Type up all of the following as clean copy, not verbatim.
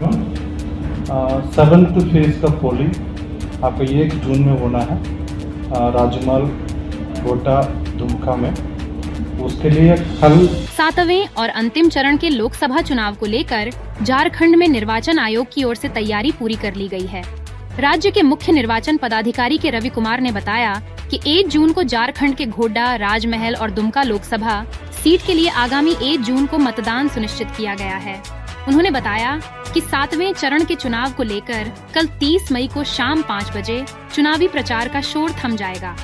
Seventh phase का polling आपका 1 जून में होना है राजमहल गोटा दुमका में। उसके लिए कल 7वें और अंतिम चरण के लोकसभा चुनाव को लेकर झारखंड में निर्वाचन आयोग की ओर से तैयारी पूरी कर ली गई है। राज्य के मुख्य निर्वाचन पदाधिकारी के रवि कुमार ने बताया कि 1 जून को झारखंड के घोड़ा, राजमहल और दुमका लोकसभा सीट के लिए आगामी 1 जून को मतदान सुनिश्चित किया गया है। उन्होंने बताया कि 7वें चरण के चुनाव को लेकर कल 30 मई को शाम 5 बजे चुनावी प्रचार का शोर थम जाएगा।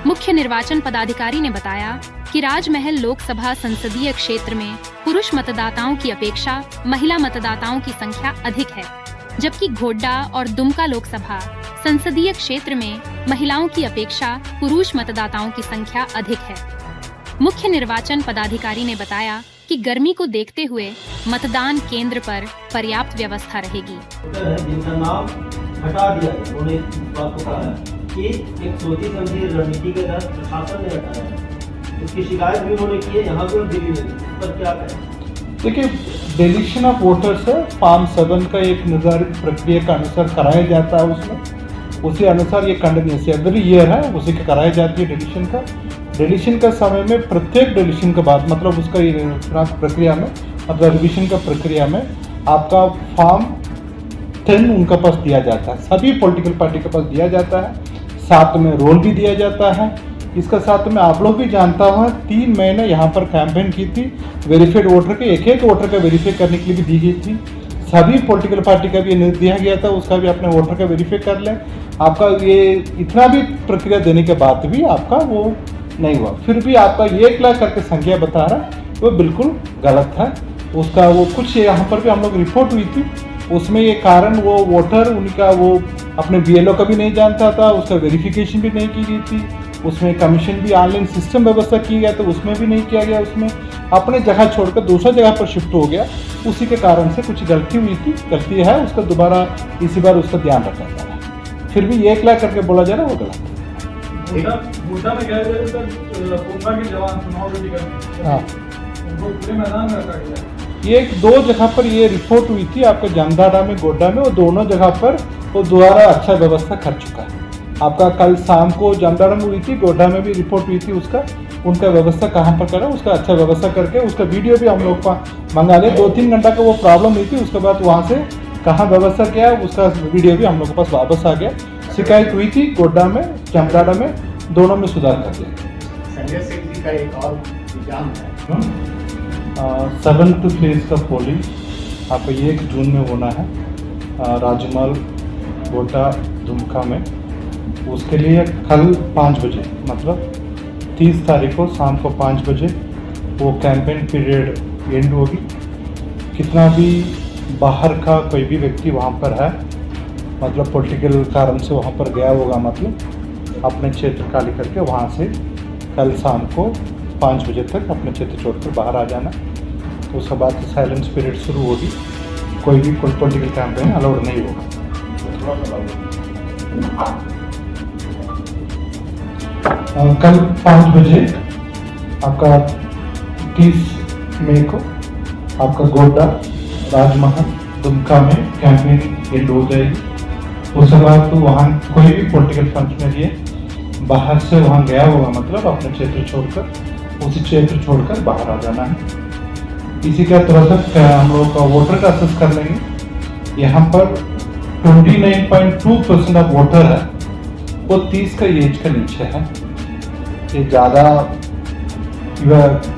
मुख्य निर्वाचन पदाधिकारी ने बताया कि राजमहल लोकसभा संसदीय क्षेत्र में पुरुष मतदाताओं की अपेक्षा महिला मतदाताओं की संख्या अधिक है, जबकि घोड़ा और दुमका लोकसभा संसदीय क्षेत्र में महिलाओं की अपेक्षा पुरुष मतदाताओं की संख्या अधिक है। मुख्य निर्वाचन पदाधिकारी ने बताया कि गर्मी को देखते हुए मतदान केंद्र पर पर्याप्त व्यवस्था रहेगी। जिनका नाम हटा दिया है, उन्होंने इस बात को कहा है कि एक सोची समझी रणनीति के तहत प्रशासन ने हटाया है। उसकी शिकायत भी उन्होंने की है यहाँ पे और दिल्ली में। पर क्या कहें? देखिए, डिलीशन ऑफ वोटर्स है फॉर्म 7 का एक निर्धारित प्रक्रिया के अनुसार कराया जाता है। उसमें उसी अनुसार ये कंटिन्यूस एवरी ईयर है, उसी के कराई जाती है डिलीशन का समय में प्रत्येक डिलीशन के बाद मतलब उसका प्रक्रिया में मतलब रिविजन का प्रक्रिया में आपका फॉर्म 10 उनका पास दिया जाता है, सभी पॉलिटिकल पार्टी के पास दिया जाता है, साथ में रोल भी दिया जाता है। इसका साथ में आप लोग भी जानता हुआ 3 महीने यहाँ पर कैंपेन की थी, वेरीफाइड वोटर के एक वोटर का वेरीफाई करने के लिए भी दी गई थी। सभी पॉलिटिकल पार्टी का भी दिया गया था, उसका भी अपने वोटर का वेरीफाई कर लें। आपका ये इतना भी प्रक्रिया देने के बाद भी आपका वो नहीं हुआ, फिर भी आपका 1 लाख करके संख्या बता रहा है, वो बिल्कुल गलत है। उसका वो कुछ यहाँ पर भी हम लोग रिपोर्ट हुई थी, उसमें ये कारण वो वोटर उनका वो अपने BLO का भी नहीं जानता था, उसका वेरिफिकेशन भी नहीं की गई थी, उसमें कमीशन भी ऑनलाइन सिस्टम व्यवस्था की गया तो उसमें भी नहीं किया गया, उसमें अपने जगह छोड़कर दूसरा जगह पर शिफ्ट हो गया। उसी के कारण से कुछ गलती हुई थी, गलती है, उसका दोबारा इसी बार उसका ध्यान रखा जा रहा है। फिर भी 1 लाख करके बोला जा रहा है, वो गलत है। भूटा में गए थे सर, पूंगा के जवान चुनाव ड्यूटी करने, हाँ, उनको पूरे मैदान में रखा गया। ये 2 जगह पर ये रिपोर्ट हुई थी आपका जामताड़ा में, गोड्डा में, और दोनों जगह पर वो दोबारा अच्छा व्यवस्था कर चुका है। आपका कल शाम को जामताड़ा में हुई थी, गोड्डा में भी रिपोर्ट हुई थी उसका, उनका व्यवस्था कहाँ पर करा, उसका अच्छा व्यवस्था करके उसका वीडियो भी हम लोग मंगा ले। 2-3 घंटा का वो प्रॉब्लम हुई थी, उसके बाद वहाँ से कहाँ व्यवस्था किया उसका वीडियो भी हम लोग के पास वापस आ गया। शिकायत हुई थी गोड्डा में, जामताड़ा में, दोनों में सुधार कर दिया। संजय सिंह जी का एक और एग्जाम है 7th फेज का पोलिंग आपका 1 जून में होना है राजमहल गोटा दुमका में। उसके लिए कल 5 बजे मतलब 30 तारीख को शाम को 5 बजे वो कैंपेन पीरियड एंड होगी। कितना भी बाहर का कोई भी व्यक्ति वहाँ पर है, मतलब पॉलिटिकल कारण से वहाँ पर गया होगा, मतलब अपने क्षेत्र खाली करके वहाँ से कल शाम को 5 बजे तक अपने क्षेत्र छोड़कर बाहर आ जाना। तो उसके बाद साइलेंस पीरियड शुरू होगी, कोई भी पॉलिटिकल कैंपेन अलाउड नहीं होगा। कल 5 बजे आपका 30 मई को आपका गोड्डा, राजमहल, दुमका में कैंपेन एंड हो जाएगी। उसके बाद तो वहाँ कोई भी पॉलिटिकल फंक्शनरी है बाहर से वहाँ गया होगा, मतलब अपने क्षेत्र छोड़कर उसी क्षेत्र छोड़कर बाहर आ जाना है। इसी का तुरंत हम लोग का वोटर का असेस कर लेंगे। यहाँ पर 29.2% ऑफ वोटर है वो 30 का एज का नीचे है। ये ज़्यादा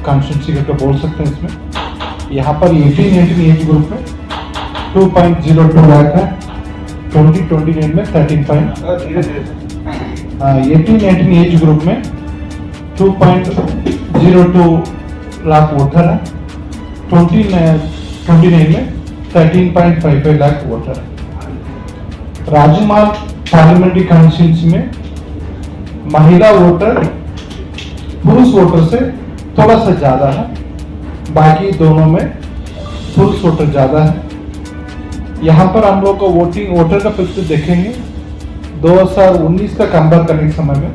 कॉन्स्टिट्यूंसी करके बोल सकते हैं इसमें। यहाँ पर 18-19 एज ग्रुप में 2.02 लाख है, 2029 में 18-19 एज ग्रुप में 2.02 लाख वोटर है, 29 में 13.55 लाख वोटर है। राजमहल पार्लियामेंट्री कॉन्स्टिट्यूंसी में महिला वोटर पुरुष वोटर से थोड़ा सा ज़्यादा है, बाकी दोनों में पुरुष वोटर ज़्यादा है। यहाँ पर हम लोग को वोटर का पिक्चर देखेंगे 2019 का कंपेयर करने के समय में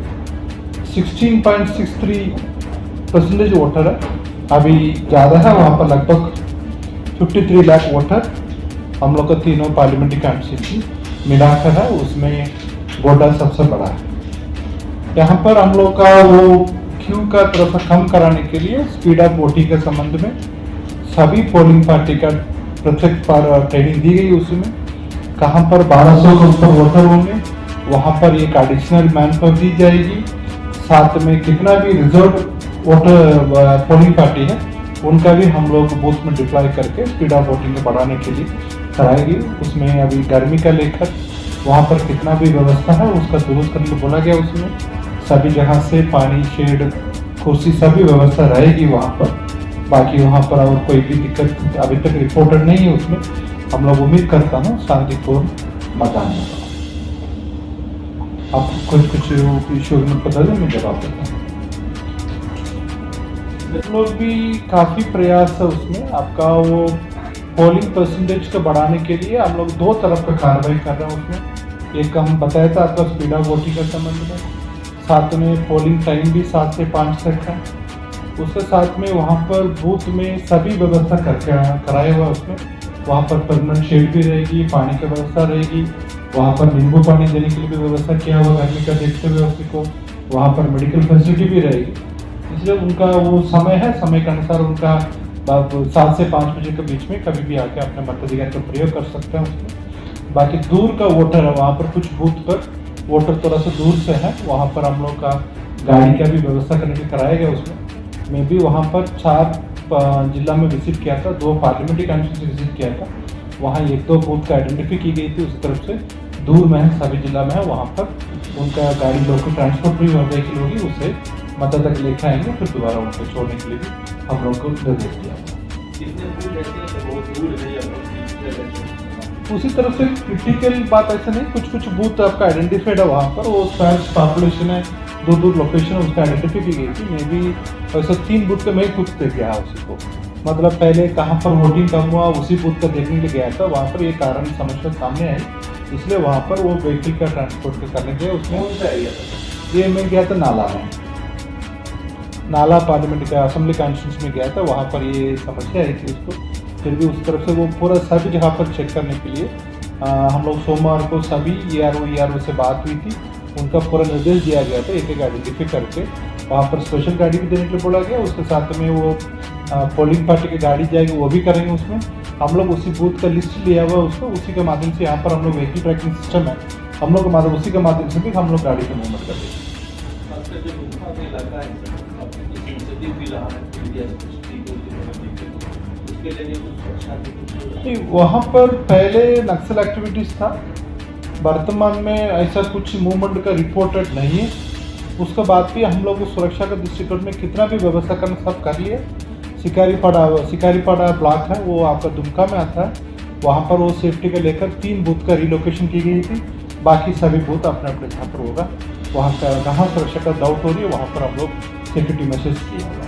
16.63% वोटर है, अभी ज़्यादा है, वहाँ पर लगभग 53 लाख वोटर हम लोग का तीनों पार्लियामेंट्री कॉन्स्टिट्यूंसी मिलाकर है, उसमें गोड्डा सबसे बड़ा है। यहाँ पर हम लोग का वो क्यू का थोड़ा सा कम कराने के लिए स्पीड ऑफ वोटिंग के संबंध में सभी पोलिंग पार्टी का प्रत्येक पर ट्रेनिंग दी गई। उसमें कहाँ पर 1200 के ऊपर वोटर होंगे वहाँ पर एक एडिशनल मैन पावर दी जाएगी। साथ में कितना भी रिजर्व वोटर पोलिंग पार्टी है उनका भी हम लोग बूथ में डिप्लॉय करके स्पीड ऑफ वोटिंग को बढ़ाने के लिए कराएगी। उसमें अभी गर्मी का लेकर वहाँ पर कितना भी व्यवस्था है उसका दुरुस्त करने को बोला गया। उसमें सभी जगह से पानी, शेड, कुर्सी सभी व्यवस्था रहेगी वहाँ पर। बाकी वहाँ पर और कोई भी दिक्कत अभी तक रिपोर्टेड नहीं है। उसमें हम लोग उम्मीद करता हूँ शांतिपूर्ण मतदान होगा। आप कुछ इश्यू में पता दें, मैं जवाब देता हूँ। लोग भी काफ़ी प्रयास है उसमें। आपका वो पोलिंग परसेंटेज को बढ़ाने के लिए हम लोग दो तरफ का कार्रवाई कर रहे हैं। उसमें एक हम बताया था आपका स्पीड ऑफ वोटिंग के संबंध में, साथ में पोलिंग टाइम भी 7 से 5 तक है। उसके साथ में वहाँ पर बूथ में सभी व्यवस्था करके कराया हुआ। उसमें वहाँ पर परमानेंट शेड भी रहेगी, पानी की व्यवस्था रहेगी, वहाँ पर नींबू पानी देने के लिए भी व्यवस्था किया हुआ गर्मी का देखते हुए उसी को। वहाँ पर मेडिकल फैसिलिटी भी रहेगी। इसलिए उनका वो समय है, समय के अनुसार उनका 7 से 5 बजे के बीच में कभी भी आके अपने मताधिकार का प्रयोग कर सकते हैं उसमें। बाकी दूर का वोटर है, वहाँ पर कुछ बूथ पर वोटर थोड़ा सा दूर से है, वहाँ पर हम लोग का गाड़ी का भी व्यवस्था करने के कराया गया। उसमें मैं भी वहाँ पर 4 जिला में विजिट किया था, 2 पार्लियामेंट्री कॉन्स्टिट्यूंसी विजिट किया था। वहाँ 1-2 बूथ का आइडेंटिफाई की गई थी उसी तरफ से, दूर में है, सभी जिला में है। वहाँ पर उनका गाड़ी लोकल ट्रांसपोर्ट भी व्हीकल होगी, उससे मतदाता तक लेकर आएंगे, फिर दोबारा उनको छोड़ने के लिए भी हम लोग को निर्देश दिया। उसी तरफ से क्रिटिकल बात ऐसा नहीं, कुछ बूथ आपका आइडेंटिफाइड है वहाँ पर, वो स्पैर्स पॉपुलेशन है, दूर लोकेशन है, उसका आइडेंटिफाई की गई थी। मैं भी ऐसा 3 बूथ का मैं खुद से गया उसी को, मतलब पहले कहाँ पर वोटिंग कम हुआ उसी बूथ का देखने के लिए गया था। वहाँ पर ये कारण समस्या सामने आई, इसलिए वहाँ पर वो व्हीकल का ट्रांसपोर्ट करने गए। उसमें ये मैं गया था नाला में, नाला पार्लियामेंट का असेंबली कॉन्स्टिट्यूंसी में गया था। वहाँ पर ये समस्या आई थी उसको, फिर भी उस तरफ से वो पूरा सभी जगह पर चेक करने के लिए हम लोग सोमवार को सभी ERO से बात हुई थी, उनका पूरा निर्देश दिया गया था एक आइडेंटिफाई करके वहाँ पर स्पेशल गाड़ी भी देने के लिए बोला गया। उसके साथ में वो पोलिंग पार्टी की गाड़ी जाएगी वो भी करेंगे। उसमें हम लोग उसी बूथ का लिस्ट लिया हुआ है उसको, उसी के माध्यम से यहाँ पर हम लोग व्हीकल ट्रैकिंग सिस्टम है, हम लोग माध्यम उसी के माध्यम से भी हम लोग गाड़ी का मूवमेंट कर देंगे। वहाँ पर पहले नक्सल एक्टिविटीज था, वर्तमान में ऐसा कुछ मूवमेंट का रिपोर्टेड नहीं है। उसके बाद भी हम लोग सुरक्षा के दृष्टिकोण में कितना भी व्यवस्था करना सब कर लिए। शिकारीपाड़ा ब्लॉक है वो आपका दुमका में आता है, वहाँ पर वो सेफ्टी को लेकर 3 बूथ का रिलोकेशन की गई थी। बाकी सभी बूथ अपने अपने जहाँ पर होगा, वहाँ का जहाँ सुरक्षा का डाउट हो रही है वहाँ पर हम लोग सिक्योरिटी मेसेज किए।